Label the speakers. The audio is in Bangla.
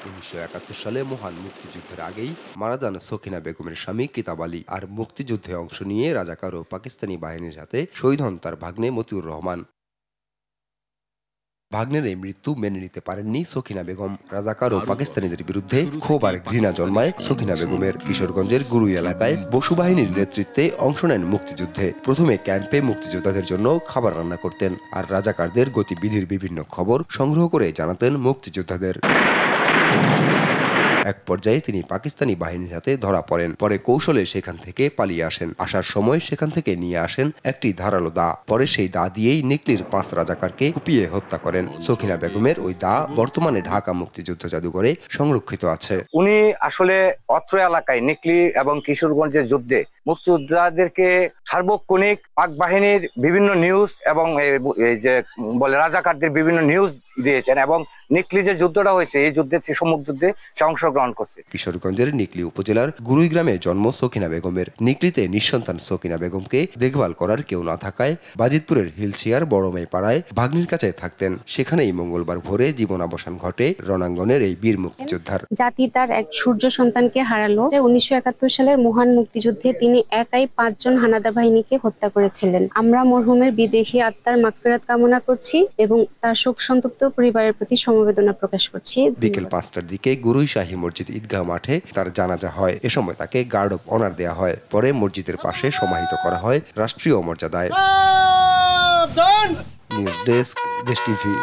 Speaker 1: 1971 সালে মহান মুক্তিযুদ্ধের আগেই মারা যান সকিনা বেগমের স্বামী কিতাব আলী। আর মুক্তিযুদ্ধে অংশ নিয়ে রাজাকার ও পাকিস্তানি বাহিনীর হাতে শহীদ হন তার ভাগ্নে মতিউর রহমান। ভাগ্নের এই মৃত্যু মেনে নিতে পারেননি সকিনা বেগম। রাজাকার ও পাকিস্তানিদের বিরুদ্ধে ক্ষোভ আর ঘৃণা জন্মায় সকিনা বেগমের। কিশোরগঞ্জের গুরুই এলাকায় বসু বাহিনীর নেতৃত্বে অংশ নেন মুক্তিযুদ্ধে। প্রথমে ক্যাম্পে মুক্তিযোদ্ধাদের জন্য খাবার রান্না করতেন, আর রাজাকারদের গতিবিধির বিভিন্ন খবর সংগ্রহ করে জানাতেন মুক্তিযোদ্ধাদের। এক পর্যায়ে তিনি পাকিস্তানি বাহিনীর হাতে ধরা পড়েন। পরে কৌশলে সেখান থেকে পালিয়ে আসেন। আসার সময় সেখান থেকে নিয়ে আসেন একটি ধারালো দা। পরে সেই দা দিয়েই নিকলির 5 রাজাকারকে কুপিয়ে হত্যা করেন। সকিনা বেগমের ওই দা বর্তমানে ঢাকা মুক্তিযুদ্ধ জাদুঘরে সংরক্ষিত আছে।
Speaker 2: উনি আসলে অত্র এলাকায় নিকলি এবং কিশোরগঞ্জের যুদ্ধে মুক্তিযোদ্ধাদেরকে সার্বক্ষণিক পাক বাহিনীর বিভিন্ন নিউজ এবং এই যে বলে রাজাকারদের বিভিন্ন নিউজ দিয়েছেন, এবং নিকলি যে যুদ্ধটা হয়েছে এই যুদ্ধের সম্মুখ যুদ্ধে সে অংশগ্রহণ করছে।
Speaker 1: কিশোরগঞ্জের নিকলি উপজেলার গুরুই গ্রামে জন্ম সকিনা বেগমের। নিকলিতে নিঃসন্তান সকিনা বেগমকে দেখভাল করার কেউ না থাকায় বাজিতপুরের হিলচিয়ার বড়মাই পাড়ায় ভাগ্নির কাছে থাকতেন। সেখানেই মঙ্গলবার ভোরে জীবনাবসান ঘটে রণাঙ্গনের এই বীর মুক্তিযোদ্ধার।
Speaker 3: জাতি তার এক সূর্য সন্তানকে হারালো। 1971 সালের মহান মুক্তিযুদ্ধে তিনি একাই 5 জন হানাদার বাহিনীকে হত্যা করেছিলেন। আমরা মরহুমের বিদেহী আত্মার মাগফিরাত কামনা করছি এবং তার শোক সন্তপ্ত পরিবারের প্রতি সমবেদনা প্রকাশ করছি।
Speaker 1: বিকেল 5টার দিকে গুরুই শাহী মসজিদ ঈদগাহ মাঠে তার জানাজা হয়। এ সময় তাকে গার্ড অব অনার দেয়া হয়। পরে মসজিদের পাশে সমাহিত করা হয় রাষ্ট্রীয় মর্যাদায়। নিউজ ডেস্ক, দেশ টিভি।